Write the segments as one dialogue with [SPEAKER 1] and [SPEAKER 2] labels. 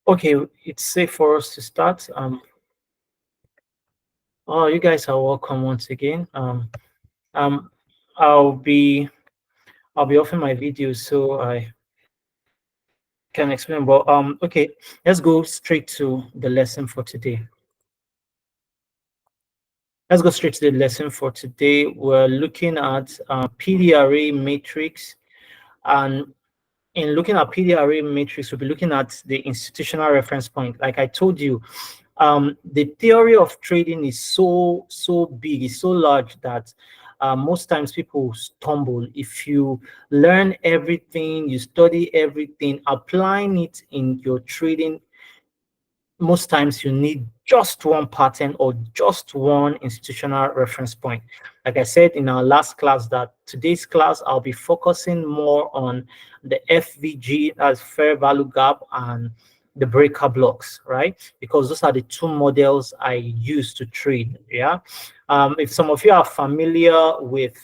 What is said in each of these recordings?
[SPEAKER 1] Okay, it's safe for us to start. Oh, you guys are welcome once again. Um, I'll be I'll be offering my videos so I can explain. But okay, let's go straight to the lesson for today. Let's go straight to the lesson for today. We're looking at PDRA matrix, and in looking at PDRA matrix, we'll be looking at the institutional reference point. Like I told you, the theory of trading is so big, it's so large that most times people stumble. If you learn everything, you study everything, applying it in your trading, most times you need just one pattern or just one institutional reference point. Like I said in our last class, that today's class I'll be focusing more on the FVG, as fair value gap, and the breaker blocks, right? Because those are the two models I use to trade. Yeah. If some of you are familiar with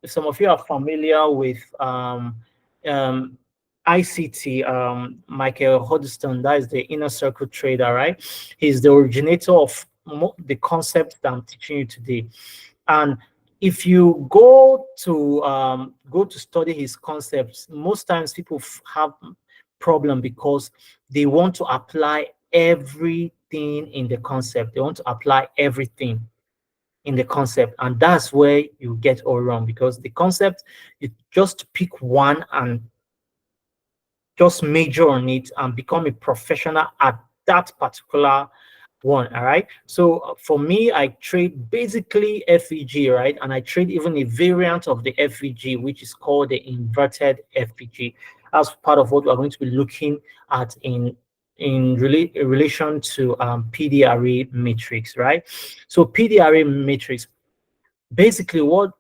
[SPEAKER 1] if some of you are familiar with ICT, Michael Huddleston, that is the inner circle trader, right? He's the originator of the concept that I'm teaching you today. And if you go to study his concepts, most times people have problem because they want to apply everything in the concept. They want to apply everything in the concept, and that's where you get all wrong, because the concept, you just pick one and just major on it and become a professional at that particular one. All right, so for me, I trade basically FEG, right? And I trade even a variant of the FEG, which is called the inverted FEG. As part of what we're going to be looking at in relation to PDRA matrix, right? So PDRA matrix, basically, what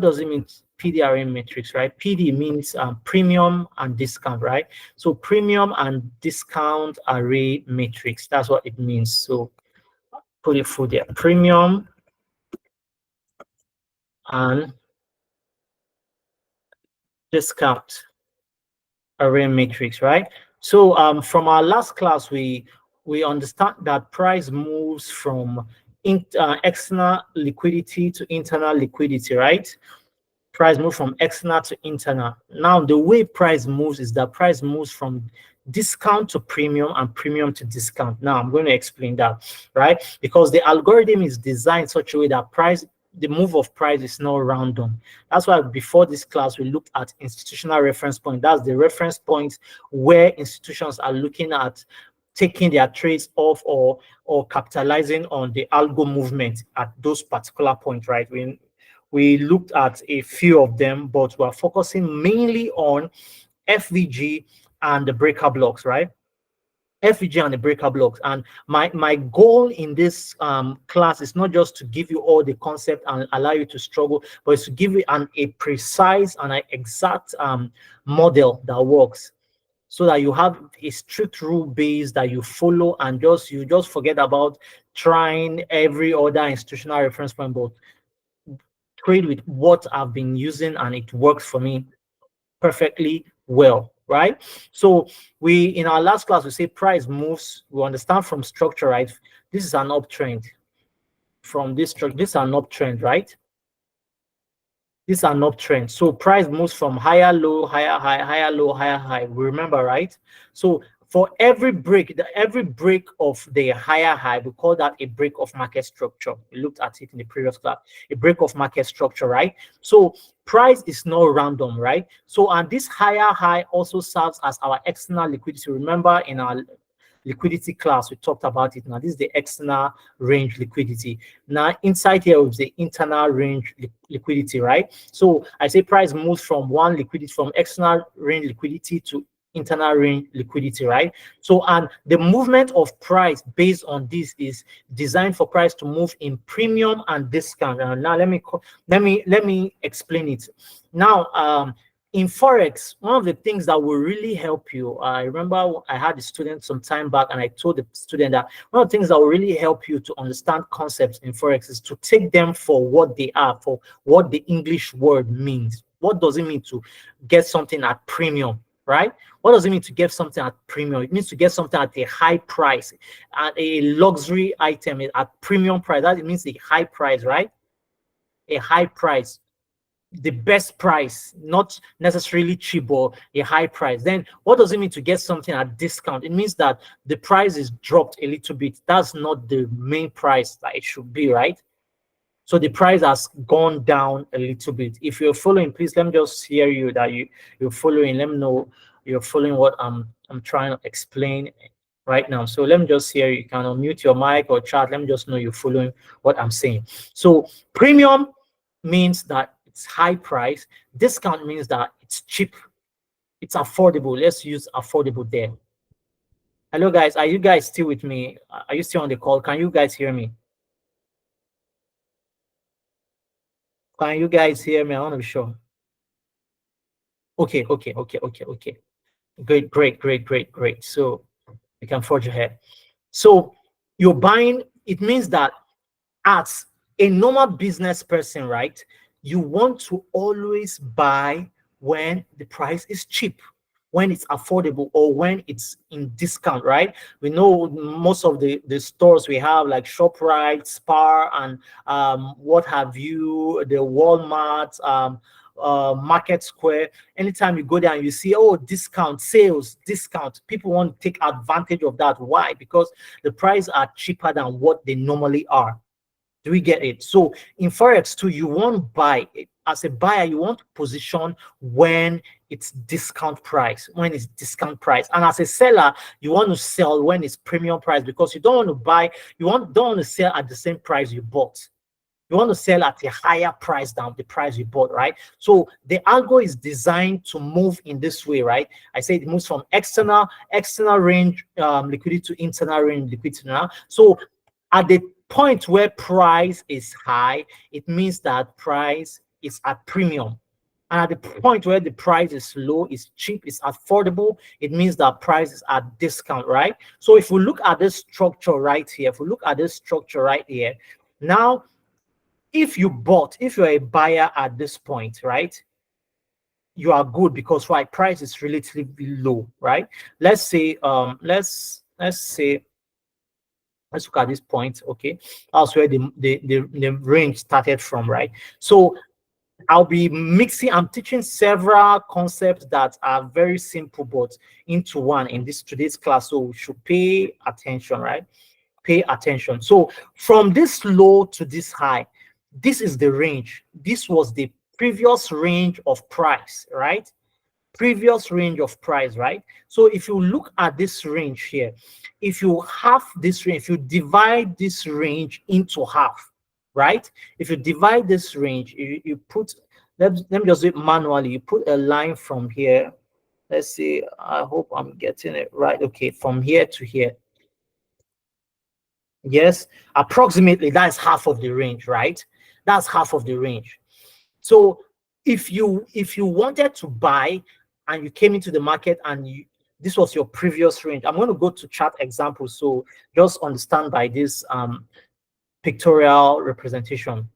[SPEAKER 1] does it mean? PDRA matrix, right? PD means premium and discount, right? So premium and discount array matrix, that's what it means. So put it through there: premium and discount array matrix, right? So from our last class, we understand that price moves from external liquidity to internal liquidity, right? Price move from external to internal. Now, the way price moves is that price moves from discount to premium and premium to discount. Now, I'm going to explain that, right? Because the algorithm is designed such a way that the move of price is not random. That's why before this class, we looked at institutional reference point. That's the reference point where institutions are looking at taking their trades off or capitalizing on the algo movement at those particular points, right? We looked at a few of them, but we're focusing mainly on FVG and the breaker blocks, right? FVG and the breaker blocks. And my goal in this class is not just to give you all the concept and allow you to struggle, but it's to give you a precise and an exact model that works, so that you have a strict rule base that you follow, and you just forget about trying every other institutional reference point, but trade with what I've been using and it works for me perfectly well, right? So in our last class, we say price moves. We understand from structure, right? This is an uptrend. From this structure, this is an uptrend, right? This is an uptrend. So price moves from higher low, higher high, higher low, higher high. We remember, right? So for every break of the higher high, we call that a break of market structure. We looked at it in the previous class. A break of market structure, right? So price is not random, right? So, and this higher high also serves as our external liquidity. Remember, in our liquidity class, we talked about it. Now this is the external range liquidity. Now inside here is the internal range liquidity, right? So I say price moves from one liquidity, from external range liquidity to internal range liquidity, right? So, and the movement of price based on this is designed for price to move in premium and discount. Now let me explain it. Now, in Forex, one of the things that will really help you, I remember I had a student some time back, and I told the student that one of the things that will really help you to understand concepts in Forex is to take them for what they are, for what the English word means. What does it mean to get something at premium? right? What does it mean to get something at premium? It means to get something at a high price, at a luxury item at premium price. That it means a high price, right? A high price, the best price, not necessarily cheap or a high price. Then what does it mean to get something at discount? It means that the price is dropped a little bit. That's not the main price that it should be, right? So the price has gone down a little bit. If you're following, please let me just hear you that you're following. Let me know you're following what I'm trying to explain right now. So let me just hear you. You can unmute your mic or chat. Let me just know you're following what I'm saying. So premium means that it's high price. Discount means that it's cheap. It's affordable. Let's use affordable there. Hello guys, are you guys still with me? Are you still on the call? Can you guys hear me? Can you guys hear me? I want to be sure. Okay. Great. So you can forge ahead. So you're buying, it means that as a normal business person, right, you want to always buy when the price is cheap, when it's affordable, or when it's in discount, right? We know most of the stores we have, like ShopRite, Spar, and what have you, the Walmart, Market Square. Anytime you go there and you see, oh, discount, sales, discount, people want to take advantage of that. Why? Because the prices are cheaper than what they normally are. Do we get it? So in Forex too, you want to buy it. As a buyer, you want to position when it's discount price, when it's discount price. And as a seller, you want to sell when it's premium price, because you don't want to buy, don't want to sell at the same price you bought. You want to sell at a higher price than the price you bought, right? So the algo is designed to move in this way, right? I say it moves from external range liquidity to internal range liquidity now. So at the point where price is high, it means that price is at premium. And at the point where the price is low, is cheap, is affordable, it means that price is at discount, right? So if we look at this structure right here, now, if you're a buyer at this point, right, you are good, because why? Price is relatively low, right? Let's say let's look at this point. Okay, that's where the range started from, right? So I'm teaching several concepts that are very simple but into one in today's class, so we should pay attention, right? Pay attention. So from this low to this high, this is the range. This was the previous range of price, right? Previous range of price, right? So if you look at this range here, if you have this range, if you divide this range into half, right? If you divide this range, you put, let me just do it manually. You put a line from here. Let's see, I hope I'm getting it right. Okay, from here to here. Yes, approximately that's half of the range, right? That's half of the range. So if you wanted to buy and you came into the market and this was your previous range, I'm going to go to chart example, so just understand by this pictorial representation.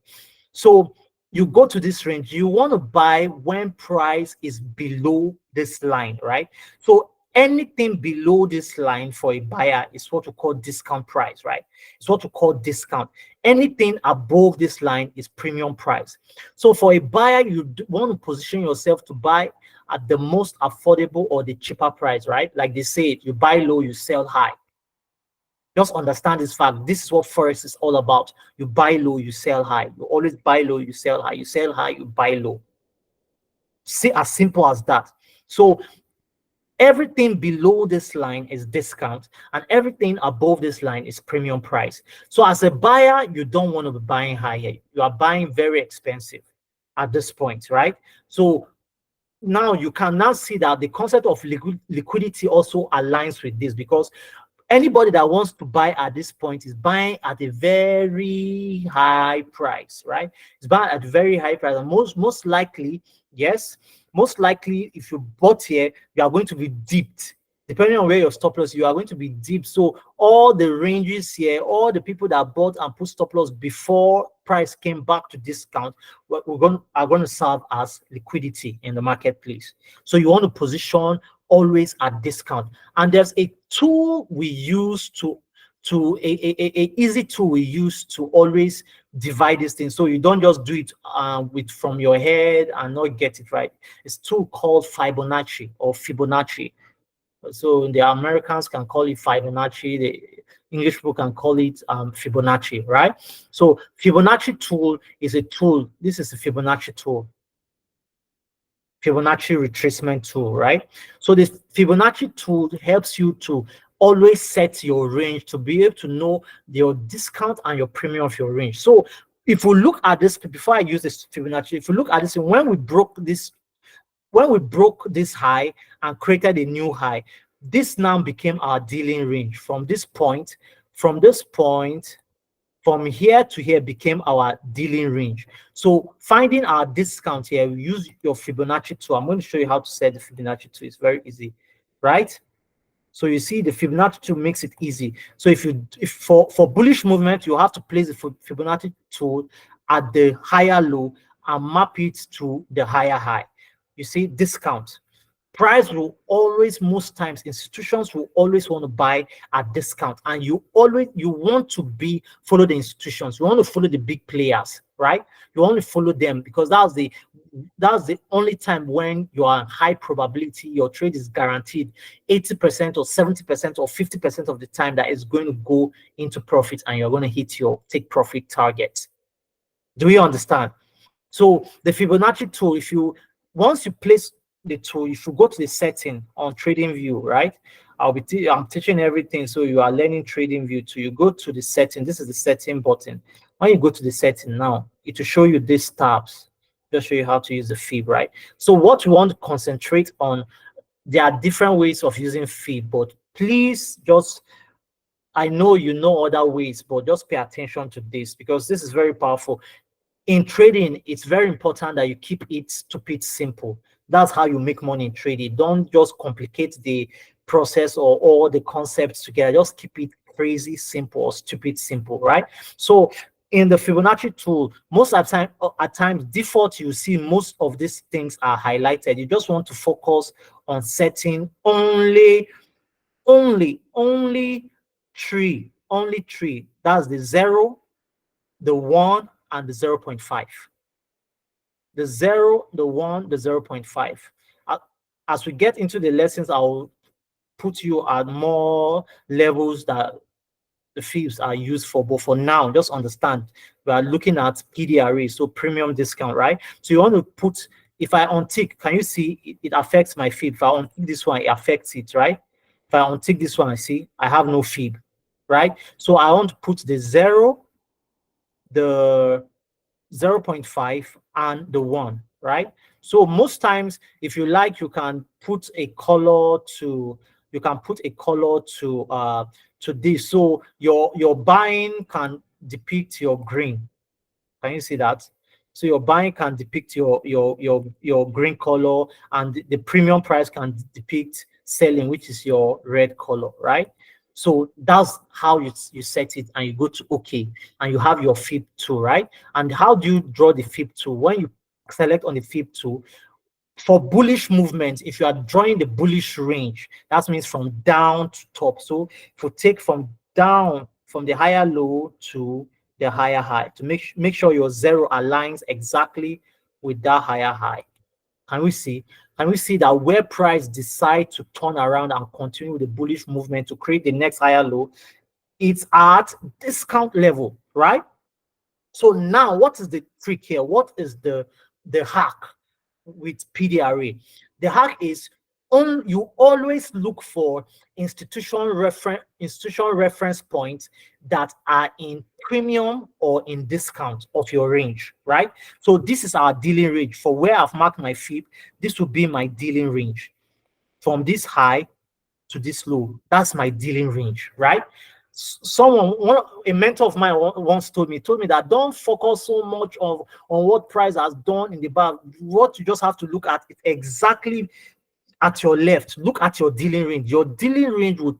[SPEAKER 1] So you go to this range, you want to buy when price is below this line, right? So anything below this line for a buyer is what we call discount price, right? It's what we call discount. Anything above this line is premium price. So for a buyer, you want to position yourself to buy at the most affordable or the cheaper price, right? Like they say, you buy low, you sell high. Just understand this fact. This is what Forex is all about. You buy low, you sell high. You always buy low, you sell high. You sell high, you buy low. See, as simple as that. So everything below this line is discount, and everything above this line is premium price. So as a buyer, you don't want to be buying higher. You are buying very expensive at this point, right? So now you can now see that the concept of liquidity also aligns with this, because anybody that wants to buy at this point is buying at a very high price, right? It's buying at a very high price, and most likely, yes, most likely, if you bought here, you are going to be dipped. Depending on where your stop loss, you are going to be deep. So all the ranges here, all the people that bought and put stop loss before price came back to discount, are going to serve as liquidity in the marketplace. So you want to position always at discount. And there's a tool we use to a easy tool we use to always divide this thing, so you don't just do it with from your head and not get it right. It's a tool called Fibonacci or Fibonacci. So the Americans can call it Fibonacci, the English people can call it Fibonacci, right? So Fibonacci tool is a tool. This is the Fibonacci tool, Fibonacci retracement tool, right? So this Fibonacci tool helps you to always set your range, to be able to know your discount and your premium of your range. So if we look at this, before I use this Fibonacci, if we look at this, when we broke this high and created a new high, this now became our dealing range. From this point, from here to here became our dealing range. So finding our discount here, we use your Fibonacci tool. I'm going to show you how to set the Fibonacci tool. It's very easy, right? So you see the Fibonacci tool makes it easy. So if for bullish movement, you have to place the Fibonacci tool at the higher low and map it to the higher high. You see discount. Price will always, most times, institutions will always want to buy at discount, and you want to follow the institutions. You want to follow the big players, right? You want to follow them because that's the only time when you are high probability, your trade is guaranteed 80% or 70% or 50% of the time that is going to go into profit, and you're going to hit your take profit target. Do you understand? So the Fibonacci tool, once you place the tool, if you go to the setting on trading view, right? I'm teaching everything, so you are learning trading view too. You go to the setting. This is the setting button. When you go to the setting now, it will show you these tabs. Just show you how to use the fib, right? So what you want to concentrate on, there are different ways of using fib, but please just, I know you know other ways, but just pay attention to this because this is very powerful. In trading, it's very important that you keep it stupid simple. That's how you make money in trading. Don't just complicate the process or all the concepts together. Just keep it crazy simple or stupid simple, right? So in the Fibonacci tool, most of the time, at times, default, you see most of these things are highlighted. You just want to focus on setting only three. That's the 0, the 1, and the 0.5. The 0, the 1, the 0.5. As we get into the lessons, I'll put you at more levels that the fibs are used for. But for now, just understand we are looking at PDRA, so premium discount, right? So you want to put, if I untick, can you see it affects my fib? If I untick this one, it affects it, right? If I untick this one, I see I have no fib, right? So I want to put the 0, the 0.5, and the 1, right? So most times, if you like, you can put a color to this. So your buying can depict your green. Can you see that? So your buying can depict your green color, and the premium price can depict selling, which is your red color, right? So that's how you set it, and you go to OK, and you have your fib tool, right? And how do you draw the fib tool? When you select on the fib tool, for bullish movement, if you are drawing the bullish range, that means from down to top. So if you take from down, from the higher low to the higher high, to make sure your 0 aligns exactly with that higher high. Can we see that where price decide to turn around and continue the bullish movement to create the next higher low, it's at discount level, right? So now what is the trick here? What is the hack with PDRA? The hack is you always look for institutional reference points that are in premium or in discount of your range, right? So this is our dealing range. For where I've marked my fib, this will be my dealing range. From this high to this low, that's my dealing range, right? A mentor of mine once told me that don't focus so much on what price has done in the back. What you just have to look at is exactly at your left. Look at your dealing range. Your dealing range will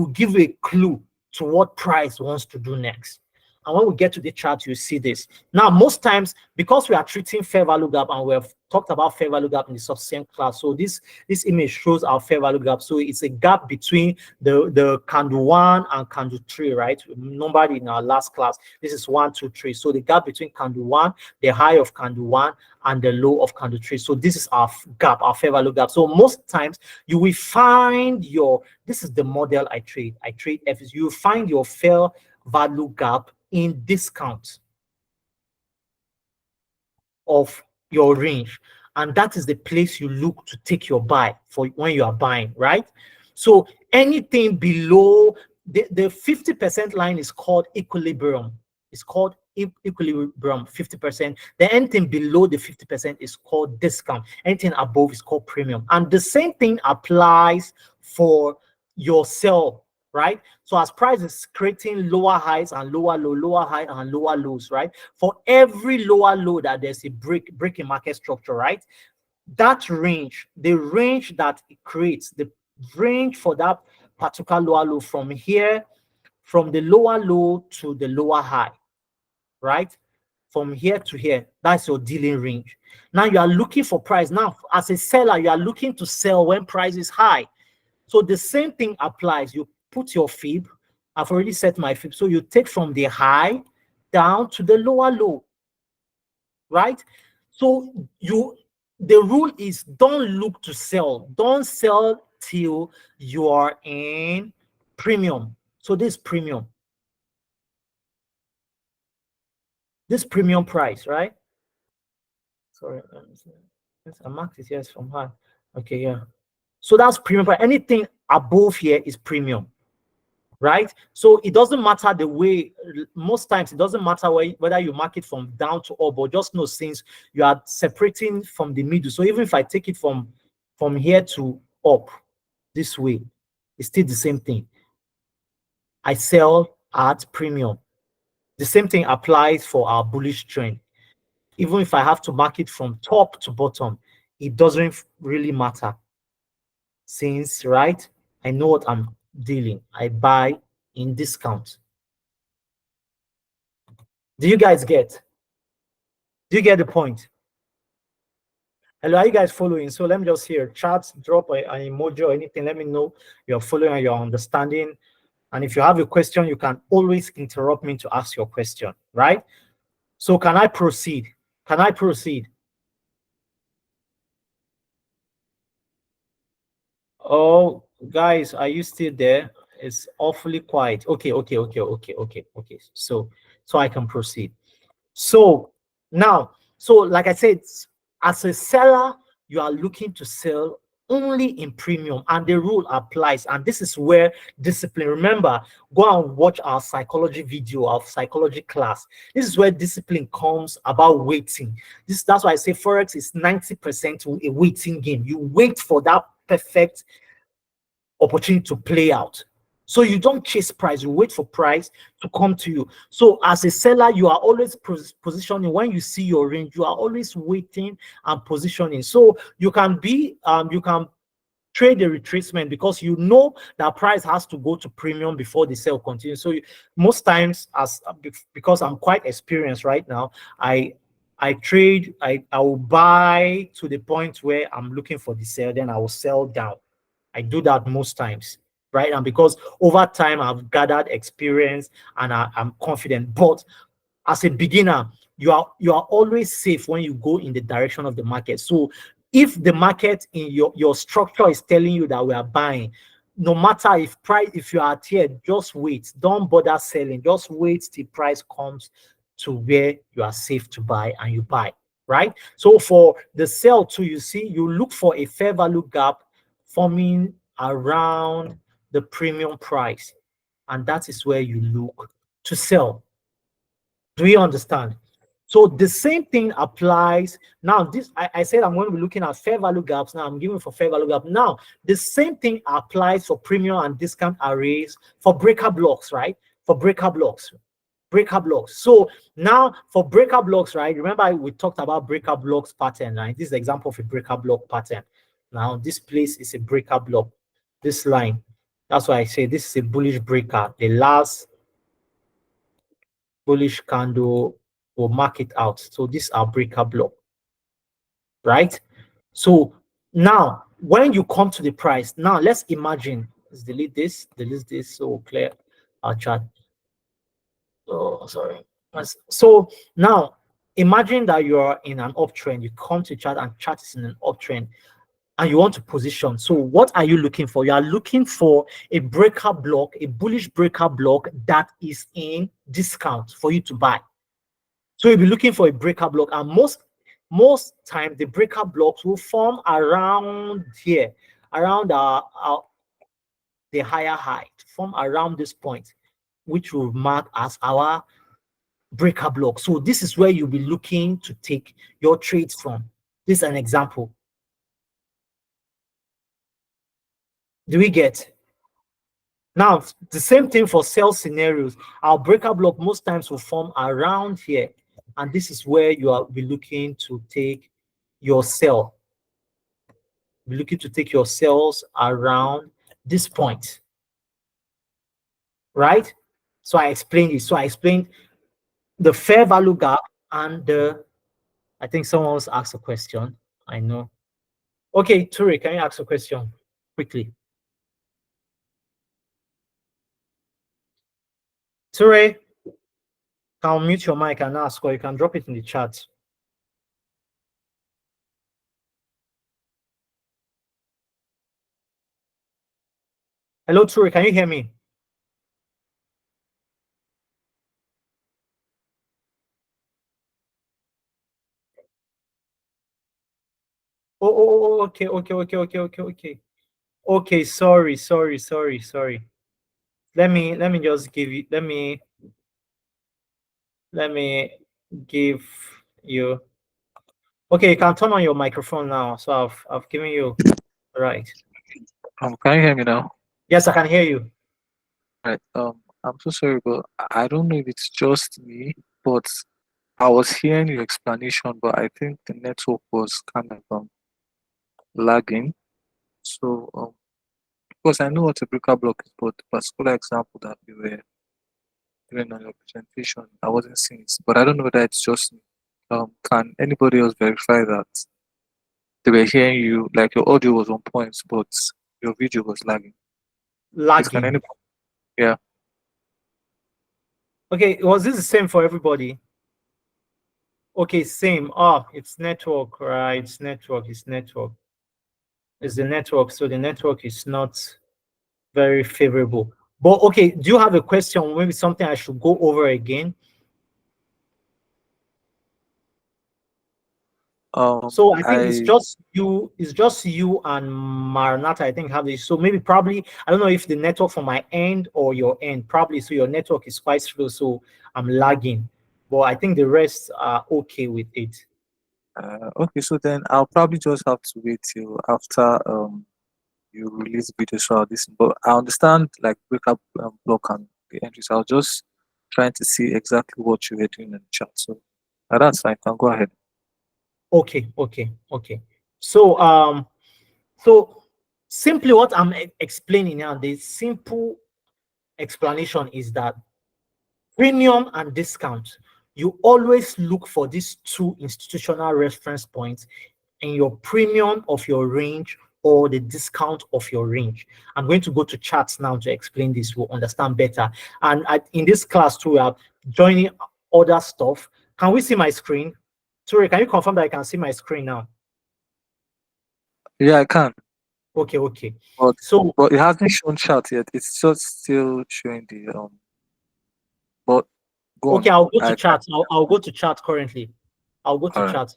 [SPEAKER 1] give you a clue to what price wants to do next. And when we get to the chart, you see this. Now, most times, because we are treating fair value gap, and we have talked about fair value gap in the subsequent class, so this image shows our fair value gap. So it's a gap between the candle 1 and candle 3, right? Numbered in our last class. This is 1, 2, 3. So the gap between candle 1, the high of candle 1, and the low of candle 3. So this is our gap, our fair value gap. So most times you will find this is the model I trade FX. You will find your fair value gap in discount of your range, and that is the place you look to take your buy for when you are buying, right? So anything below the 50% line is called equilibrium. It's called equilibrium, 50%. Then anything below the 50% is called discount. Anything above is called premium. And the same thing applies for your sell, right? So as price is creating lower highs and lower low, lower high and lower lows, right? For every lower low that there's a break in market structure, right? That range, the range that it creates, the range for that particular lower low from here, from the lower low to the lower high, right? From here to here, that's your dealing range. Now you are looking for price. Now, as a seller, you are looking to sell when price is high. So the same thing applies. You put your fib. I've already set my fib. So you take from the high down to the lower low, right? So the rule is don't look to sell. Don't sell till you are in premium. So this premium. This premium price, right? Sorry. Yes, I marked it, yes, from high. Okay, yeah. So that's premium price. Anything above here is premium, right? So it doesn't matter the way, most times it doesn't matter whether you mark it from down to up, but just know since you are separating from the middle. So even if I take it from here to up this way, it's still the same thing. I sell at premium. The same thing applies for our bullish trend. Even if I have to mark it from top to bottom, it doesn't really matter. Since, right, I know what I'm dealing. I buy in discount. Do you guys get? Do you get the point? Hello, are you guys following? So let me just hear chat, drop an emoji or anything. Let me know you're following and you're understanding. And if you have a question, you can always interrupt me to ask your question, right? So can I proceed? Can I proceed? Oh, guys, are you still there? It's awfully quiet. Okay. So I can proceed. So now, so like I said, as a seller, you are looking to sell only in premium, and the rule applies. And this is where discipline. Remember, go and watch our psychology video, our psychology class. This is where discipline comes about waiting. That's why I say forex is 90% a waiting game. You wait for that perfect opportunity to play out. So you don't chase price, you wait for price to come to you. So as a seller, you are always positioning. When you see your range, you are always waiting and positioning. So you can trade the retracement because you know that price has to go to premium before the sale continues. So most times, because I'm quite experienced right now, I trade, I will buy to the point where I'm looking for the sale, then I will sell down. I do that most times, right? And because over time I've gathered experience and I'm confident. But as a beginner, you are always safe when you go in the direction of the market. So if the market in your structure is telling you that we are buying, no matter if you are here, just wait. Don't bother selling. Just wait till price comes to where you are safe to buy and you buy, right? So for the sell too, you see, you look for a fair value gap forming around the premium price, and that is where you look to sell. Do you understand? So the same thing applies. Now, I said I'm going to be looking at fair value gaps. Now I'm giving for fair value gap. Now, the same thing applies for premium and discount arrays for breaker blocks, right? For breaker blocks. So now for breaker blocks, right? Remember we talked about breaker blocks pattern, right? This is the example of a breaker block pattern. Now this place is a breaker block. This line, that's why I say this is a bullish breaker. The last bullish candle will mark it out. So this is our breaker block, right? So now when you come to the price, now let's imagine, let's delete this, so clear our chart. Oh, sorry. So now imagine that you are in an uptrend, you come to chart and chart is in an uptrend and you want to position. So what are you looking for? You are looking for a breaker block, a bullish breaker block that is in discount for you to buy. So you'll be looking for a breaker block, and most time the breaker blocks will form around here, around the higher height, form around this point, which will mark as our breaker block. So this is where you'll be looking to take your trades from. This is an example. Do we get? Now, the same thing for sell scenarios. Our breaker block most times will form around here. And this is where you are be looking to take your sell. Be looking to take your sells around this point. Right? So I explained it. So I explained the fair value gap and I think someone else asked a question. I know. Okay, Turi, can you ask a question quickly? Turi, can mute your mic and ask, or you can drop it in the chat. Hello, Turi, can you hear me? Oh, okay. Okay, sorry. Let me just give you, let me give you. Okay, you can turn on your microphone now. So I've given you right.
[SPEAKER 2] Can you hear me now?
[SPEAKER 1] Yes, I can hear you.
[SPEAKER 2] Right. I'm so sorry, but I don't know if it's just me, but I was hearing your explanation, but I think the network was kind of lagging. So, because I know what a breaker block is, but the particular example that you were doing on your presentation, I wasn't seeing it. But I don't know whether it's just me. Can anybody else verify that they were hearing you, like your audio was on point, but your video was lagging? Please, can
[SPEAKER 1] Lagging.
[SPEAKER 2] anybody? Yeah.
[SPEAKER 1] Okay, was this the same for everybody? Okay, same. Oh, it's network, right? It's network. It's network. It's the network. So the network is not very favorable. But okay, do you have a question? Maybe something I should go over again? So I think
[SPEAKER 2] I
[SPEAKER 1] it's just you and Maranata, I think, have this. So maybe probably, I don't know if the network from my end or your end, probably so your network is quite slow, so I'm lagging. But I think the rest are okay with it.
[SPEAKER 2] Okay, so then I'll probably just have to wait till after you release the video so I'll listen. But I understand like breakup block and the entries. I was just trying to see exactly what you were doing in the chat. So that's fine. Can go ahead.
[SPEAKER 1] Okay. So simply what I'm explaining now, the simple explanation is that premium and discount, you always look for these two institutional reference points in your premium of your range or the discount of your range. I'm going to go to charts now to explain this. We'll understand better. And in this class too, we are joining other stuff. Can we see my screen? Sorry, can you confirm that I can see my screen now?
[SPEAKER 2] Yeah, I can.
[SPEAKER 1] Okay.
[SPEAKER 2] But
[SPEAKER 1] So
[SPEAKER 2] it hasn't shown chat yet. It's just still showing the but go
[SPEAKER 1] okay,
[SPEAKER 2] on.
[SPEAKER 1] I'll go to
[SPEAKER 2] I
[SPEAKER 1] chat. I'll go to chat currently. I'll go to
[SPEAKER 2] all right.
[SPEAKER 1] chat.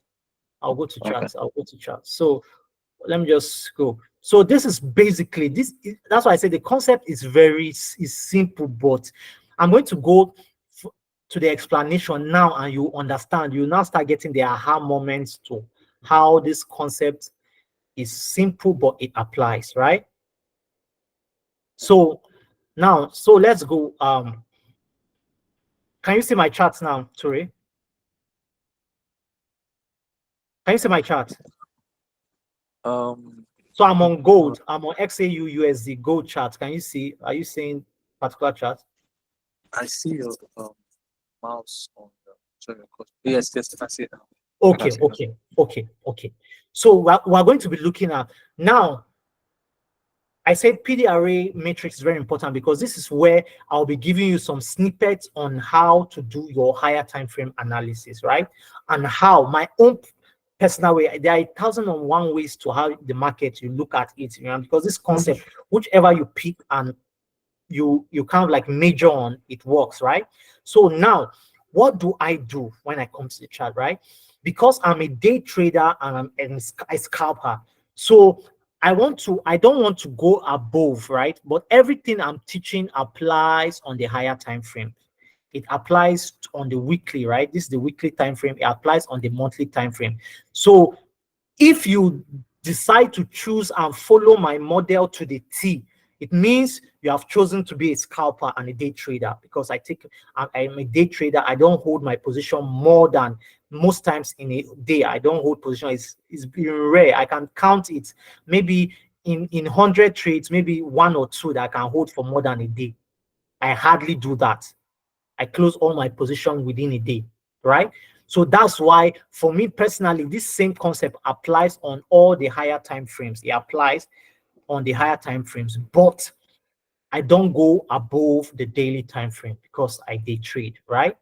[SPEAKER 1] I'll go to
[SPEAKER 2] Okay.
[SPEAKER 1] chat. I'll go to chat. So let me just go. So this is basically that's why I say the concept is is simple, but I'm going to go to the explanation now, and you understand. You now start getting the aha moments to how this concept is simple, but it applies, right? So now, so let's go. Can you see my chart now, Tori? Can you see my chart?
[SPEAKER 2] Um
[SPEAKER 1] So I'm on
[SPEAKER 2] uh,
[SPEAKER 1] gold. I'm on XAU USD gold chart. Can you see? Are you seeing particular chart?
[SPEAKER 2] I see your mouse on the sorry, of course. Yes, yes, I can see it now. I can
[SPEAKER 1] Okay,
[SPEAKER 2] see it now.
[SPEAKER 1] okay, okay, okay. So we're going to be looking at now. I said PD array matrix is very important because this is where I'll be giving you some snippets on how to do your higher time frame analysis, right? And how my own personal way, there are 1,001 ways to how the market you look at it, you know, because this concept, whichever you pick and you kind of like major on, it works, right? So now, what do I do when I come to the chart, right? Because I'm a day trader and I'm a scalper, so I don't want to go above, right? But everything I'm teaching applies on the higher time frame. It applies on the weekly, right? This is the weekly time frame. It applies on the monthly time frame. So if you decide to choose and follow my model to the T, it means you have chosen to be a scalper and a day trader, because I'm a day trader. I don't hold my position more than most times in a day. I don't hold position. It's been rare. I can count it maybe in 100 trades, maybe one or two that I can hold for more than a day. I hardly do that. I close all my position within a day, right? So that's why for me personally, this same concept applies on all the higher time frames. It applies on the higher time frames, but I don't go above the daily time frame because I day trade, right?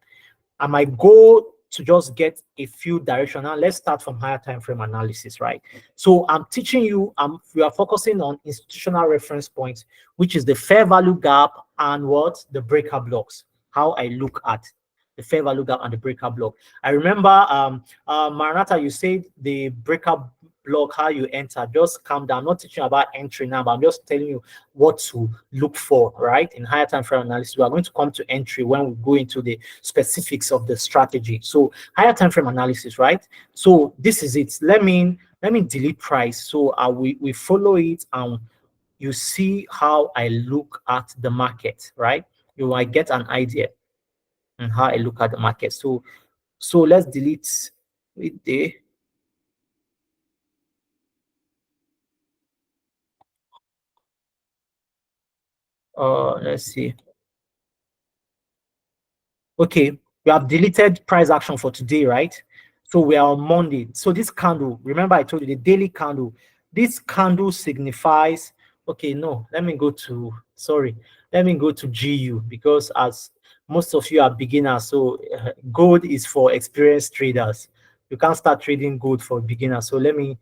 [SPEAKER 1] And my goal to just get a few directional. Let's start from higher time frame analysis, right? So I'm teaching you, we are focusing on institutional reference points, which is the fair value gap and what the breaker blocks. How I look at the fair value gap and the breaker block. I remember, Maranatha, you said the breaker block, how you enter. Just calm down. I'm not teaching you about entry now, but I'm just telling you what to look for, right? In higher time frame analysis, we are going to come to entry when we go into the specifics of the strategy. So higher time frame analysis, right? So this is it. Let me delete price. So we follow it and you see how I look at the market, right? You might get an idea on how I look at the market. So let's delete it there. Let's see. Okay, we have deleted price action for today, right? So we are on Monday. So this candle, remember I told you the daily candle, this candle signifies, okay, no, let me go to GU, because as most of you are beginners, so gold is for experienced traders. You can't start trading gold for beginners. So let me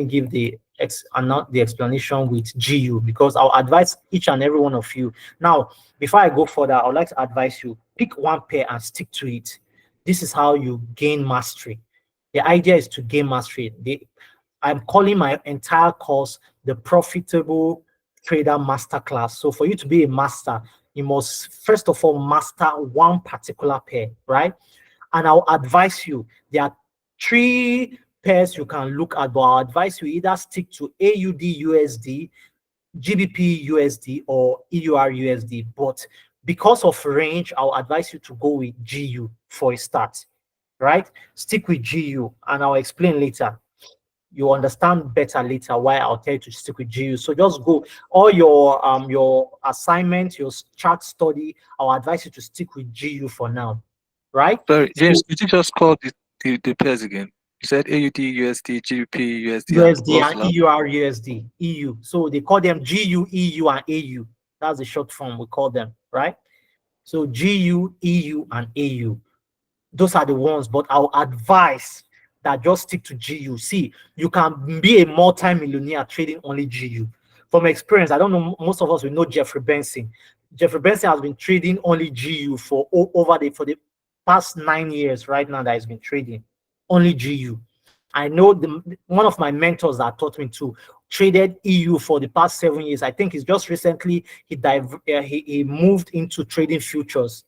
[SPEAKER 1] give the the explanation with GU, because I'll advise each and every one of you. Now, before I go further, I would like to advise you, pick one pair and stick to it. This is how you gain mastery. The idea is to gain mastery. I'm calling my entire course the Profitable Trader Masterclass. So for you to be a master, you must first of all master one particular pair, right? And I'll advise you, there are three pairs you can look at, but I'll advise you either stick to AUD USD, GBP USD, or EUR USD. But because of range, I'll advise you to go with GU for a start, right? Stick with GU, and I'll explain later. You understand better later why I'll tell you to stick with GU. So just go all your assignment, your chart study. I'll advise you to stick with GU for now, right?
[SPEAKER 2] Sorry,
[SPEAKER 1] So
[SPEAKER 2] James, did you just call the pairs again? You said AUD, USD, GBP, USD, and
[SPEAKER 1] USD
[SPEAKER 2] what was
[SPEAKER 1] and
[SPEAKER 2] the last?
[SPEAKER 1] EUR USD, EU. So they call them GU, EU, and AU. That's the short form we call them, right? So GU, EU, and AU. Those are the ones, but I'll advise that just stick to GU. See, you can be a multi-millionaire trading only GU. From experience, I don't know, most of us will know Jeffrey Benson. Jeffrey Benson has been trading only GU for for the past 9 years right now that he's been trading only GU. I know one of my mentors that taught me to traded EU for the past 7 years. I think it's just recently he moved into trading futures.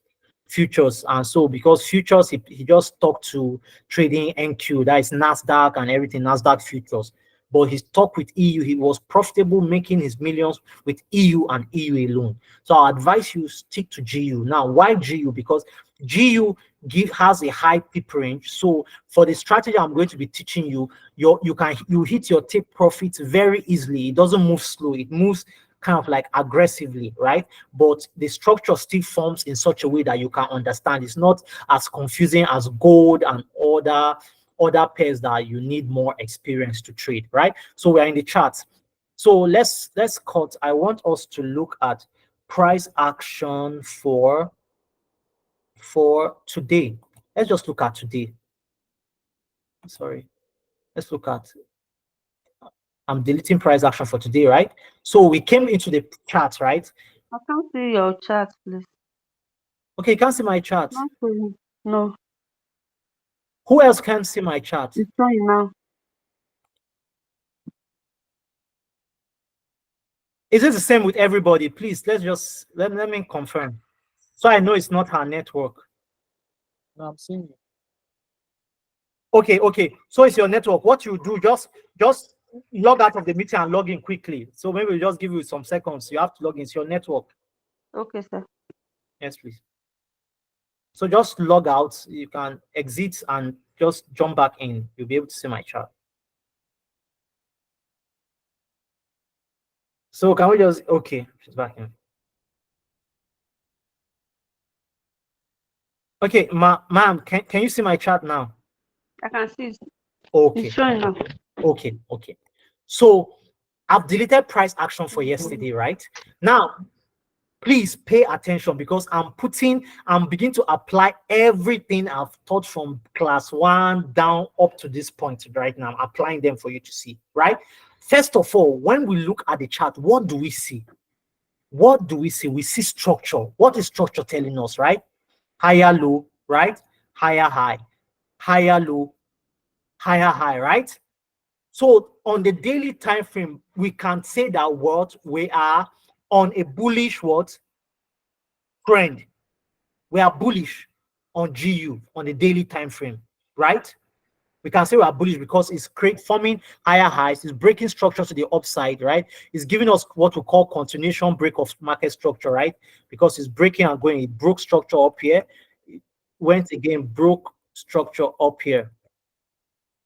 [SPEAKER 1] And so because futures, he just talked to trading NQ, that is Nasdaq and everything, Nasdaq futures. But he stuck with EU. He was profitable, making his millions with EU and EU alone. So I advise you stick to GU. Now, why GU? Because GU has a high pip range. So for the strategy I'm going to be teaching you, you hit your take profits very easily. It doesn't move slow. It moves kind of like aggressively, right? But the structure still forms in such a way that you can understand. It's not as confusing as gold and other pairs that you need more experience to trade, right? So we're in the chart. So let's cut. I want us to look at price action for today. Let's just look at today. Sorry. Let's look at, I'm deleting price action for today, right? So we came into the chart, right?
[SPEAKER 3] I can't see your chat, please.
[SPEAKER 1] Okay, you can't see my chart.
[SPEAKER 3] Not showing. No,
[SPEAKER 1] Who else can see my chart?
[SPEAKER 3] it's showing now.
[SPEAKER 1] Is it the same with everybody? Please, let me confirm. So I know it's not her network.
[SPEAKER 2] No, I'm seeing you.
[SPEAKER 1] Okay. So it's your network. What you do, just log out of the meeting and log in quickly. So maybe we'll just give you some seconds. You have to log in. It's your network.
[SPEAKER 3] Okay, sir.
[SPEAKER 1] Yes, please. So just log out. You can exit and just jump back in. You'll be able to see my chart. So can we just, okay, she's back in. Okay, ma'am, can you see my chart now?
[SPEAKER 3] I can see it's
[SPEAKER 1] Okay,
[SPEAKER 3] showing now.
[SPEAKER 1] okay. So I've deleted price action for yesterday, right? Now, please pay attention because I'm beginning to apply everything I've taught from class 1 down up to this point right now. I'm applying them for you to see, right? First of all, when we look at the chart, what do we see? What do we see? We see structure. What is structure telling us, right? Higher low, right? Higher high, higher low, higher high, right? So on the daily time frame, we can say that what we are on a bullish what trend. We are bullish on GU on the daily time frame, right? We can say we are bullish because it's forming higher highs, it's breaking structure to the upside, right? It's giving us what we call continuation break of market structure, right? Because it's breaking and going. It broke structure up here, it went again, broke structure up here.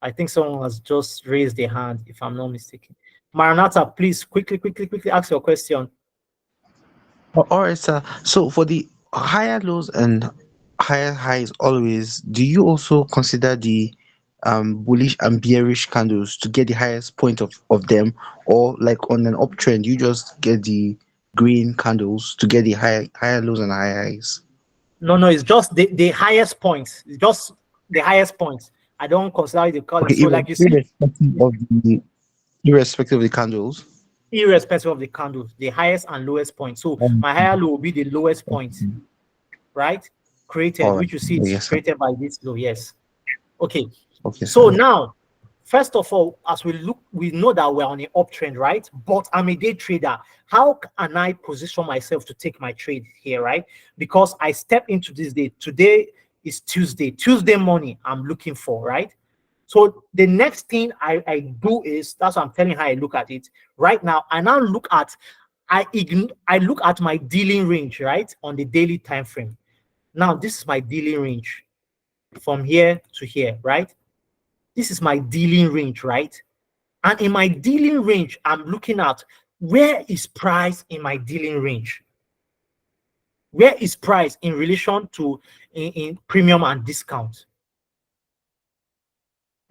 [SPEAKER 1] I think someone has just raised their hand, if I'm not mistaken. Maranatha, please quickly ask your question.
[SPEAKER 4] All right, sir. So for the higher lows and higher highs always, do you also consider the bullish and bearish candles to get the highest point of them, or like on an uptrend, you just get the green candles to get the higher lows and higher highs?
[SPEAKER 1] No, it's just the highest points. It's just the highest points. I don't consider the color.
[SPEAKER 4] Okay,
[SPEAKER 1] So like you see,
[SPEAKER 4] irrespective of the candles.
[SPEAKER 1] irrespective of the candles, the highest and lowest point. So my higher low will be the lowest point, right? Created,
[SPEAKER 4] All right.
[SPEAKER 1] which you see it's
[SPEAKER 4] Yes, sir.
[SPEAKER 1] created by this low. Yes. Okay.
[SPEAKER 4] Okay,
[SPEAKER 1] So
[SPEAKER 4] sir.
[SPEAKER 1] now, first of all, as we look, we know that we're on an uptrend, right? But I'm a day trader. How can I position myself to take my trade here, right? Because I step into this day. Today is Tuesday. Tuesday morning, I'm looking for, right? So the next thing I do is, that's what I'm telling how I look at it. Right now, I now look at, I look at my dealing range, right? On the daily time frame. Now, this is my dealing range from here to here, right? This is my dealing range, right? And in my dealing range, I'm looking at where is price in my dealing range? Where is price in relation to in premium and discount?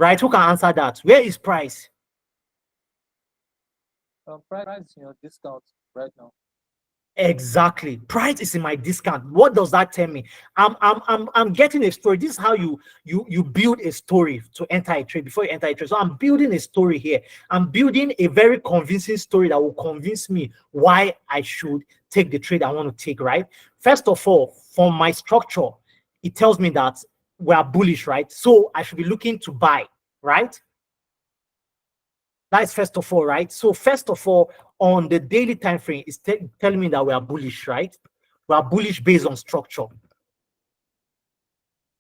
[SPEAKER 1] Right? Who can answer that? Where is price?
[SPEAKER 2] Price in your discount right now.
[SPEAKER 1] Exactly. Price is in my discount. What does that tell me? I'm getting a story. This is how you build a story to enter a trade before you enter a trade. So I'm building a story here. I'm building a very convincing story that will convince me why I should take the trade I want to take, right? First of all, from my structure, it tells me that we are bullish, right? So I should be looking to buy, right? That's first of all, right? So first of all, on the daily time frame, it's telling me that we are bullish, right? We are bullish based on structure.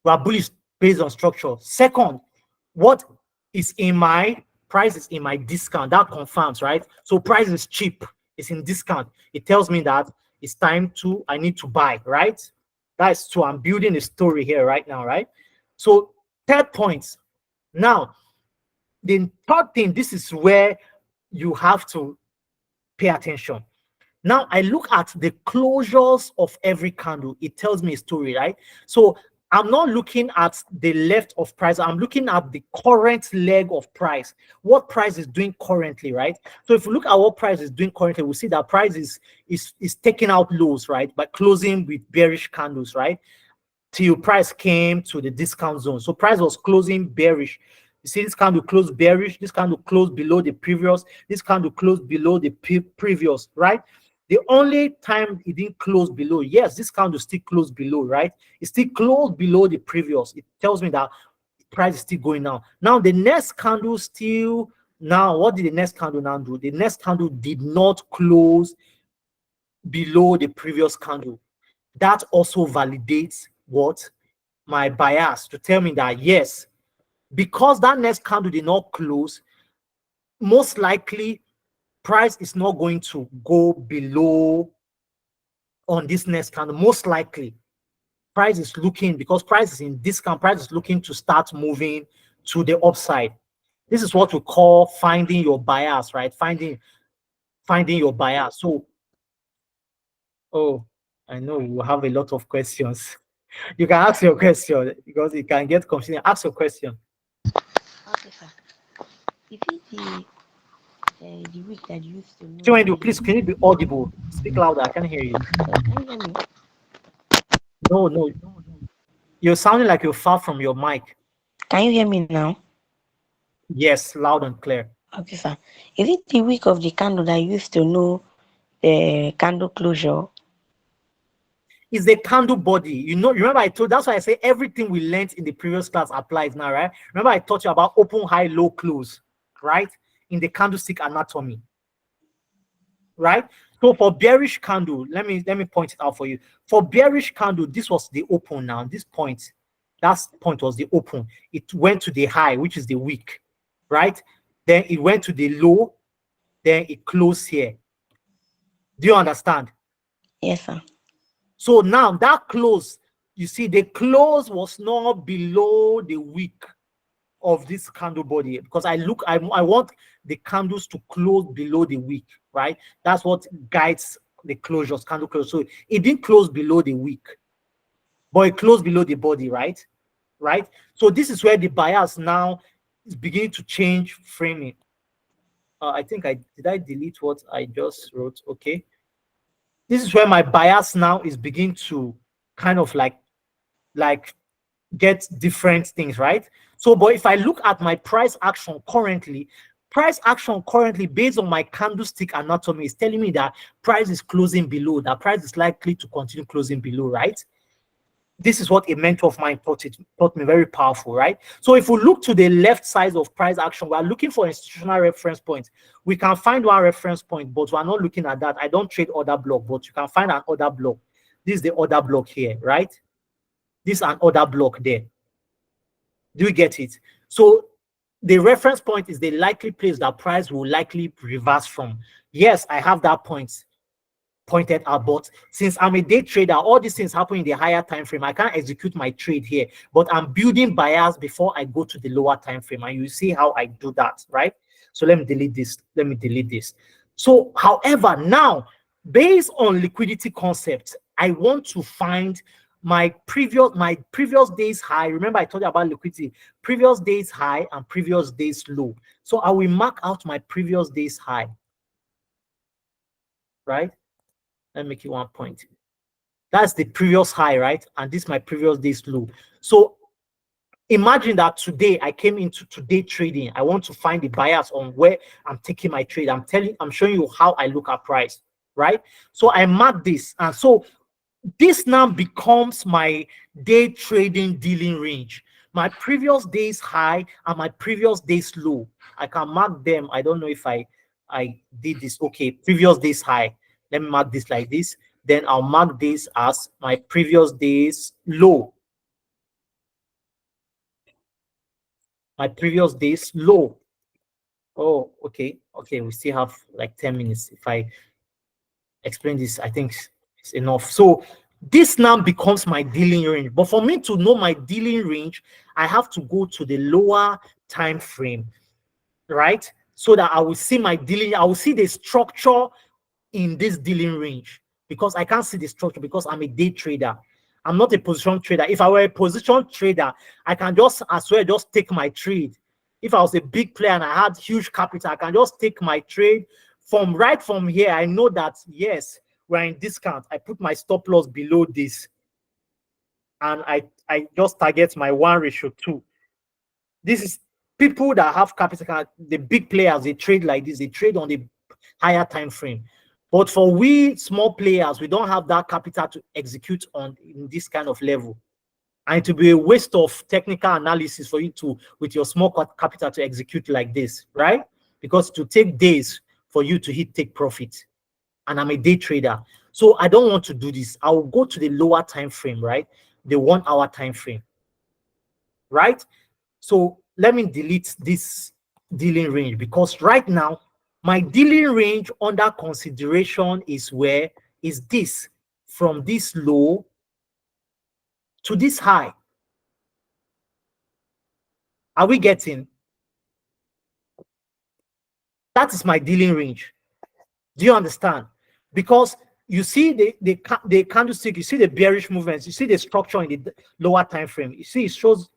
[SPEAKER 1] We are bullish based on structure. Second, what is in my price is in my discount. That confirms, right? So price is cheap. It's in discount. It tells me that it's time to, I need to buy, right? That's so I'm building a story here right now, right? So third point. Now, the third thing, this is where you have to pay attention. Now I look at the closures of every candle. It tells me a story, right? So I'm not looking at the left of price. I'm looking at the current leg of price. What price is doing currently, right? So if we look at what price is doing currently, we see that price is taking out lows, right? By closing with bearish candles, right? Till price came to the discount zone. So price was closing bearish. You see this candle closed bearish, this candle closed below the previous, this candle closed below the previous, right? The only time it didn't close below, yes, this candle still closed below, right? It still closed below the previous. It tells me that price is still going down. Now the next candle still, now what did the next candle now do? The next candle did not close below the previous candle. That also validates what? My bias, to tell me that yes, because that next candle did not close, most likely price is not going to go below on this next candle. Most likely price is looking, because price is in discount, price is looking to start moving to the upside. This is what we call finding your bias, right? Finding your bias. So, oh, I know you have a lot of questions. You can ask your question because it can get confusing. Ask your question.
[SPEAKER 5] Okay, sir. Is it the week that you used to know
[SPEAKER 1] Chiwendu,
[SPEAKER 5] the
[SPEAKER 1] please, can you be audible? Speak louder. I can't hear you.
[SPEAKER 5] can you hear me?
[SPEAKER 1] No, no. You're sounding like you're far from your mic.
[SPEAKER 5] Can you hear me now?
[SPEAKER 1] Yes, loud and clear.
[SPEAKER 5] Okay, sir. Is it the week of the candle that you used to know the candle closure?
[SPEAKER 1] It's the candle body. You know, remember I told, that's why I say everything we learned in the previous class applies now, right? Remember I taught you about open, high, low, close, right? In the candlestick anatomy, right? So for bearish candle, let me point it out for you. For bearish candle, this was the open now. This point, that point was the open. It went to the high, which is the weak, right? Then it went to the low, then it closed here. Do you understand?
[SPEAKER 5] Yes, sir.
[SPEAKER 1] So now that close, you see, the close was not below the wick of this candle body, because I want the candles to close below the wick, right? That's what guides the closures, candle close. So it didn't close below the wick, but it closed below the body, right? Right. So this is where the bias now is beginning to change framing. I think I delete what I just wrote. Okay. This is where my bias now is beginning to kind of like get different things, right? So, but if I look at my price action currently based on my candlestick anatomy is telling me that price is closing below, that price is likely to continue closing below, right? This is what a mentor of mine taught me, very powerful, right? So if we look to the left side of price action, we are looking for institutional reference points. We can find one reference point, but we are not looking at that. I don't trade order block, but you can find an order block. This is the order block here, right? This is an order block there. Do you get it? So the reference point is the likely place that price will likely reverse from. Yes, I have that point pointed out, but since I'm a day trader, all these things happen in the higher time frame. I can't execute my trade here, but I'm building bias before I go to the lower time frame, and you see how I do that, right? So let me delete this. So however, now based on liquidity concept, I want to find my previous day's high. Remember I told you about liquidity, previous day's high and previous day's low. So I will mark out my previous day's high, right? Let me make it 1 point. That's the previous high, right? And this is my previous day's low. So imagine that today I came into today trading. I want to find the bias on where I'm taking my trade. I'm showing you how I look at price, right? So I mark this, and so this now becomes my day trading dealing range. My previous day's high and my previous day's low. I can mark them. I don't know if I did this. Okay, previous day's high. Let me mark this like this. Then I'll mark this as my previous day's low. My previous day's low. Oh, okay. Okay, we still have like 10 minutes. If I explain this, I think it's enough. So this now becomes my dealing range. But for me to know my dealing range, I have to go to the lower time frame, right? So that I will see my dealing, I will see the structure in this dealing range because I can't see the structure because I'm a day trader. I'm not a position trader. If I were a position trader, I can just as well just take my trade. If I was a big player and I had huge capital, I can just take my trade from right from here. I know that yes, we're in discount. I put my stop loss below this, and I just target my 1:2. This is people that have capital. The big players, they trade like this. They trade on the higher time frame. But for we small players, we don't have that capital to execute on in this kind of level. And it will be a waste of technical analysis for you to, with your small capital, to execute like this, right? Because to take days for you to hit take profit. And I'm a day trader. So I don't want to do this. I will go to the lower time frame, right? The 1 hour time frame, right? So let me delete this dealing range because right now my dealing range under consideration is where is this, from this low to this high. Are we getting? That is my dealing range. Do you understand? Because you see the candlestick, you see the bearish movements, you see the structure in the lower time frame. You see it shows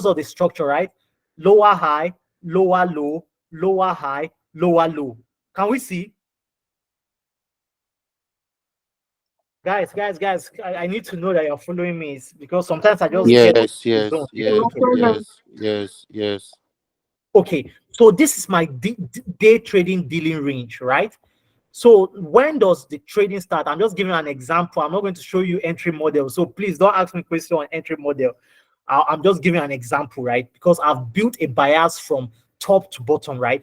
[SPEAKER 1] all the structure, right? Lower high, lower low, lower high, lower low. Can we see? Guys, I need to know that you're following me because sometimes I just get
[SPEAKER 6] Yes,
[SPEAKER 1] the zone.
[SPEAKER 6] yes,
[SPEAKER 1] Okay,
[SPEAKER 6] yes,
[SPEAKER 1] okay,
[SPEAKER 6] yes, yes, yes.
[SPEAKER 1] okay. So this is my day trading dealing range, right? So when does the trading start? I'm just giving an example. I'm not going to show you entry model. So please don't ask me question on entry model. I'm just giving an example, right? Because I've built a bias from top to bottom, right?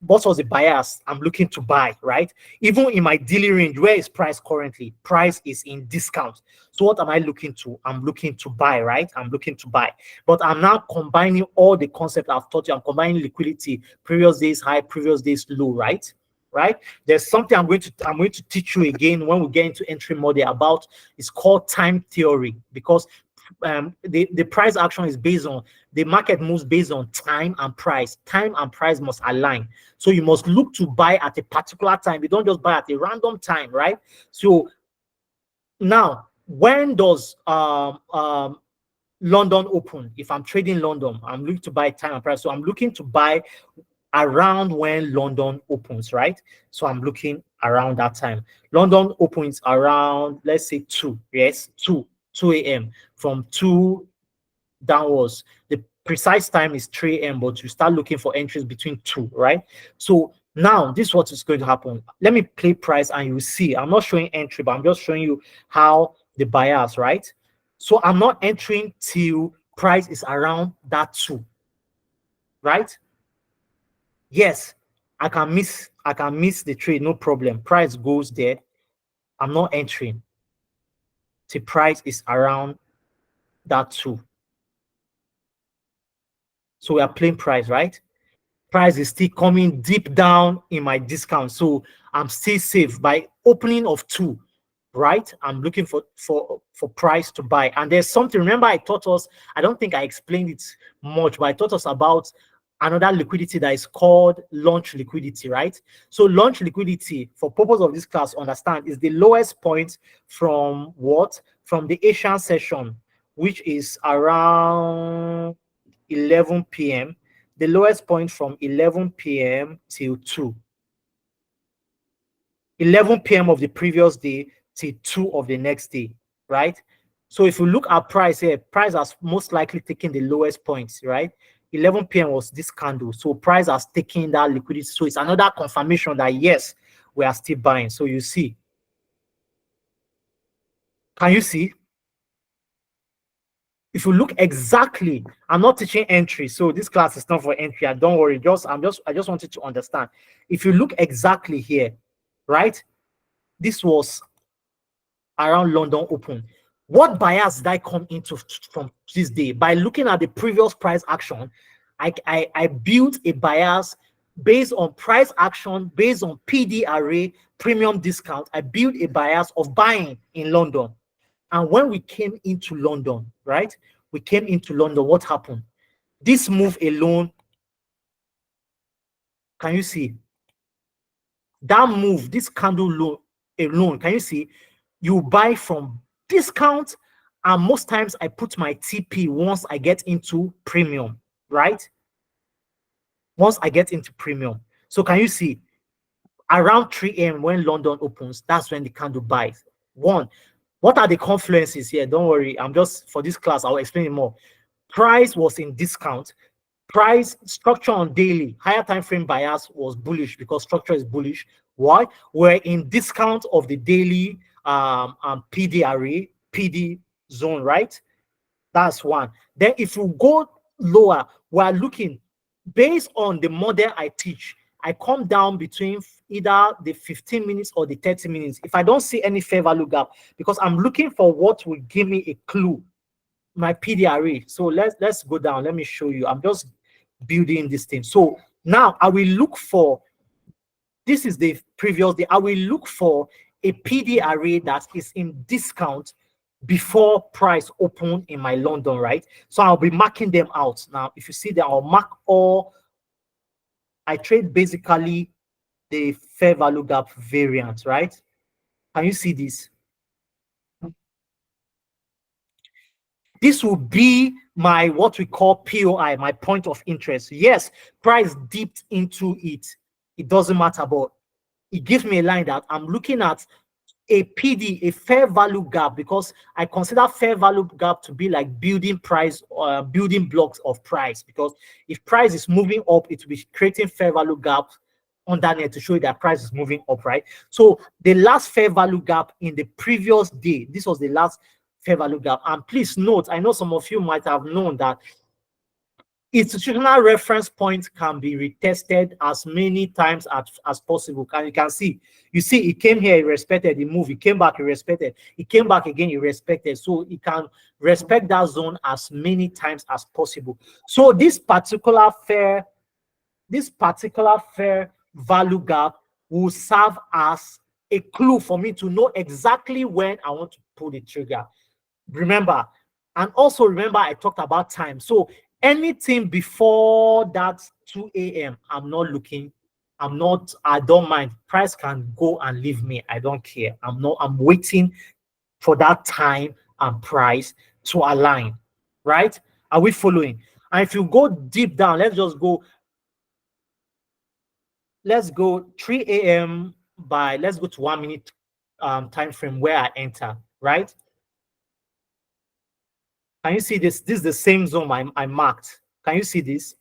[SPEAKER 1] What was the bias I'm looking to buy, right? Even in my daily range, where is price currently? Price is in discount. So what am I looking to? I'm looking to buy, right? I'm looking to buy. But I'm now combining all the concepts I've taught you. I'm combining liquidity, previous days high, previous days low, right? Right? There's something I'm going to teach you again when we get into entry model about. It's called time theory because the price action is based on the market moves based on time and price. Time and price must align. So you must look to buy at a particular time. You don't just buy at a random time, right? So now, when does London open? If I'm trading London, I'm looking to buy time and price. So I'm looking to buy around when London opens, right? So I'm looking around that time. London opens around, let's say 2, yes, 2 a.m. From 2 downwards. The precise time is 3 a.m., but you start looking for entries between 2, right? So now this is what is going to happen. Let me play price and you see. I'm not showing entry, but I'm just showing you how the bias, right? So I'm not entering till price is around that 2, right? Yes, I can miss the trade, no problem. Price goes there. I'm not entering till price is around that 2. So we are playing price, right? Price is still coming deep down in my discount. So I'm still safe by opening of 2, right? I'm looking for price to buy. And there's something, remember I taught us, I don't think I explained it much, but I taught us about another liquidity that is called launch liquidity, right? So launch liquidity, for purpose of this class, understand, is the lowest point from what? From the Asian session, which is around 11 p.m. The lowest point from 11 p.m. till 2. 11 p.m. of the previous day till 2 of the next day, right? So if you look at price here, price has most likely taken the lowest points, right? 11 p.m. was this candle. So price has taken that liquidity. So it's another confirmation that yes, we are still buying. So you see. Can you see? If you look exactly, I'm not teaching entry, so this class is not for entry. Don't worry, I just wanted to understand. If you look exactly here, right? This was around London open. What bias did I come into from this day? By looking at the previous price action, I built a bias based on price action, based on PD array, premium discount. I built a bias of buying in London. And when we came into London, right? We came into London, what happened? This move alone, can you see? That move, this candle low, alone, can you see? You buy from discount, and most times I put my TP once I get into premium, right? Once I get into premium. So can you see? Around 3 a.m. when London opens, that's when the candle buys. One, what are the confluences here? Don't worry, I'm just for this class, I'll explain it more. Price was in discount. Price structure on daily, higher time frame bias was bullish because structure is bullish. Why? We're in discount of the daily PD array, PD zone, right? That's one. Then if you go lower, we're looking based on the model I teach. I come down between either the 15 minutes or the 30 minutes. If I don't see any fair value gap, because I'm looking for what will give me a clue, my PD array. So let's go down. Let me show you. I'm just building this thing. So now I will look for, this is the previous day. I will look for a PD array that is in discount before price open in my London, right? So I'll be marking them out. Now, if you see that, I'll mark all. I trade basically the fair value gap variant, right? Can you see this? This will be my what we call POI, my point of interest. Yes, price dipped into it. It doesn't matter, but it gives me a line that I'm looking at a PD, a fair value gap, because I consider fair value gap to be like building price or building blocks of price. Because if price is moving up, it will be creating fair value gap underneath to show you that price is moving up, right? So the last fair value gap in the previous day, this was the last fair value gap. And please note, I know some of you might have known that institutional reference point can be retested as many times as possible. And you can see, it came here, it respected, it moved, it came back, it respected, it came back again, it respected. So it can respect that zone as many times as possible. So this particular fair value gap will serve as a clue for me to know exactly when I want to pull the trigger. Remember, and also remember, I talked about time. So anything before that 2 a.m., I'm not looking. I don't mind. Price can go and leave me. I don't care. I'm waiting for that time and price to align, right? Are we following? And if you go deep down, let's go 3 a.m. let's go to 1 minute time frame where I enter, right? Can you see this? This is the same zone I marked. Can you see this?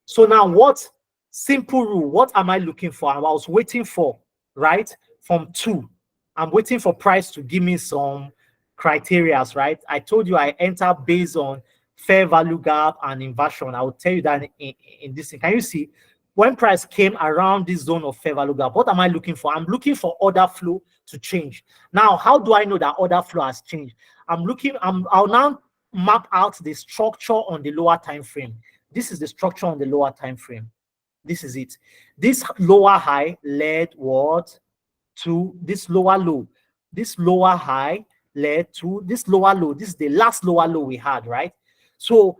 [SPEAKER 1] So now what simple rule, what am I looking for? I was waiting for, right? From 2. I'm waiting for price to give me some criterias, right? I told you I enter based on fair value gap and inversion. I will tell you that in this thing. Can you see? When price came around this zone of fair value gap, what am I looking for? I'm looking for order flow to change. Now, how do I know that order flow has changed? I'll now map out the structure on the lower time frame. This is the structure on the lower time frame. This is it. This lower high led what to this lower low. This lower high led to this lower low. This is the last lower low we had, right? So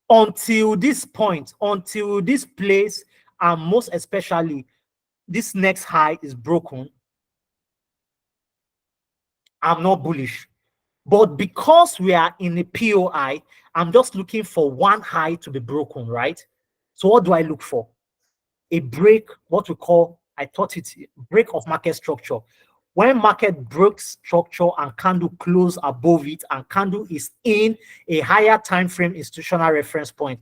[SPEAKER 1] until this point, until this place, and most especially this next high is broken, I'm not bullish. But because we are in a POI, I'm just looking for one high to be broken, right? So what do I look for? A break, what we call, I taught it, break of market structure. When market breaks structure and candle close above it and candle is in a higher time frame institutional reference point,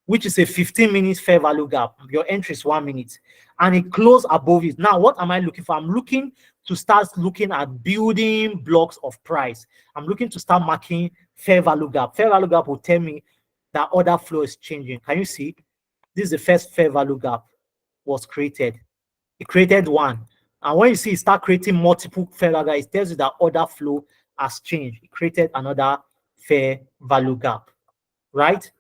[SPEAKER 1] which is a 15-minute fair value gap. Your entry is 1 minute, and it closed above it. Now, what am I looking for? I'm looking to start looking at building blocks of price. I'm looking to start marking fair value gap. Fair value gap will tell me that order flow is changing. Can you see? This is the first fair value gap was created. It created one. And when you see it start creating multiple fair value gaps, it tells you that order flow has changed. It created another fair value gap, right?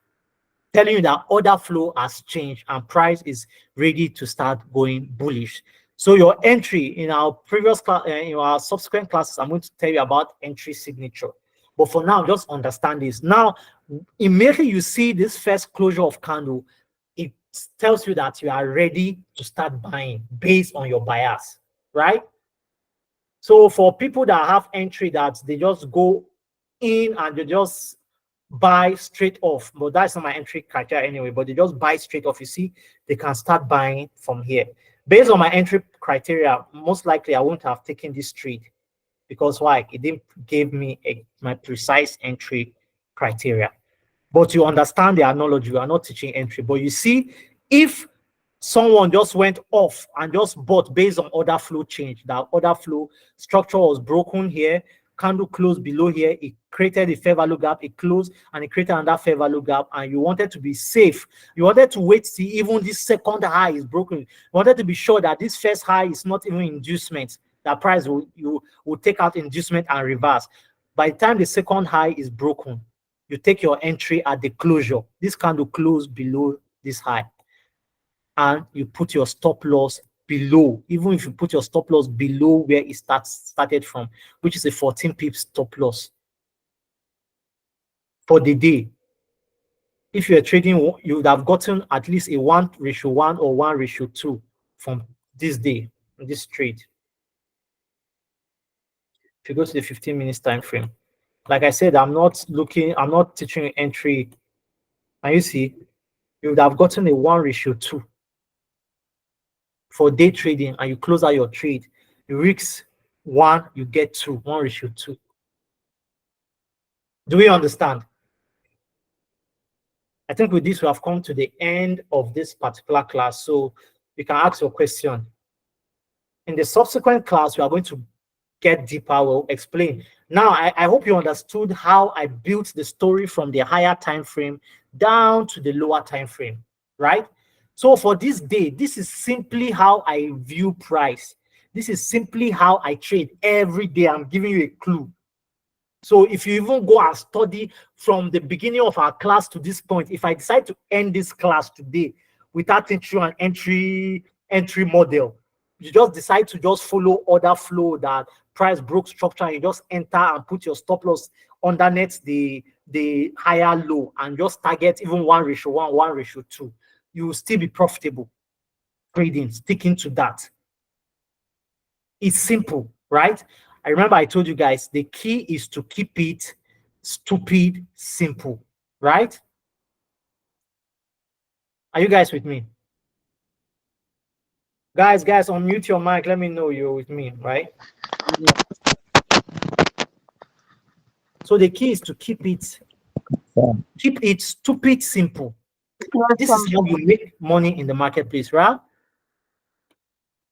[SPEAKER 1] Telling you that order flow has changed and price is ready to start going bullish. So your entry in our previous class, in our subsequent classes, I'm going to tell you about entry signature. But for now, just understand this. Now, immediately you see this first closure of candle, it tells you that you are ready to start buying based on your bias, right? So for people that have entry that they just go in and they just buy straight off, but that's not my entry criteria anyway, but they just buy straight off, you see, they can start buying from here. Based on my entry criteria, most likely I won't have taken this trade because why? It didn't give me my precise entry criteria. But you understand the analogy, we are not teaching entry. But you see, if someone just went off and just bought based on order flow change, that order flow structure was broken here, candle closed below here, it created a fair value gap, it closed and it created another fair value gap, and you wanted to be safe. You wanted to wait till even this second high is broken. You wanted to be sure that this first high is not even inducement. That price you will take out inducement and reverse. By the time the second high is broken, you take your entry at the closure. This candle closed below this high, and you put your stop loss below. Even if you put your stop loss below where it started from, which is a 14 pips stop loss for the day. If you're trading, you would have gotten at least a 1:1 or 1:2 from this day, this trade. If you go to the 15 minutes time frame, like I said, I'm not teaching entry. And you see, you would have gotten a 1:2 for day trading, and you close out your trade. You risk 1, you get 2, 1:2. Do we understand? I think with this, we have come to the end of this particular class. So you can ask your question. In the subsequent class, we are going to get deeper. We'll explain. Now, I hope you understood how I built the story from the higher time frame down to the lower time frame, right? So for this day, this is simply how I view price. This is simply how I trade every day. I'm giving you a clue. So if you even go and study from the beginning of our class to this point, if I decide to end this class today without teaching you an entry model, you just decide to just follow order flow that price broke structure, and you just enter and put your stop loss underneath the higher low and just target even 1:1, 1:2, you will still be profitable trading, sticking to that. It's simple, right? I remember I told you guys the key is to keep it stupid simple, right? Are you guys with me? Guys, unmute your mic. Let me know you're with me, right? So the key is to keep it stupid simple. This is how you make money in the marketplace, right?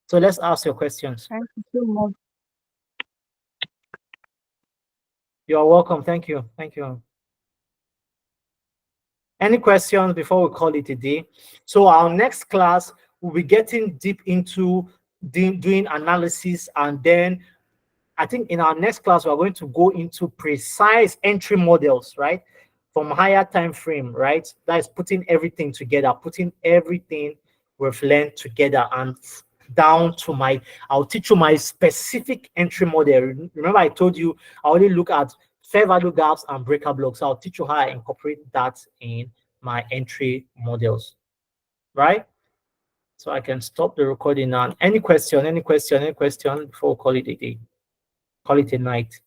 [SPEAKER 1] So let's ask your questions.
[SPEAKER 3] Thank you so much.
[SPEAKER 1] You're welcome. Thank you. Thank you. Any questions before we call it a day? So our next class, we'll be getting deep into doing analysis, and then I think in our next class, we're going to go into precise entry models, right? From higher time frame, right? That is putting everything together, putting everything we've learned together and down to I'll teach you my specific entry model. Remember, I told you I only look at fair value gaps and breaker blocks. So I'll teach you how I incorporate that in my entry models, right? So I can stop the recording now. Any question before we call it a day? Call it a night.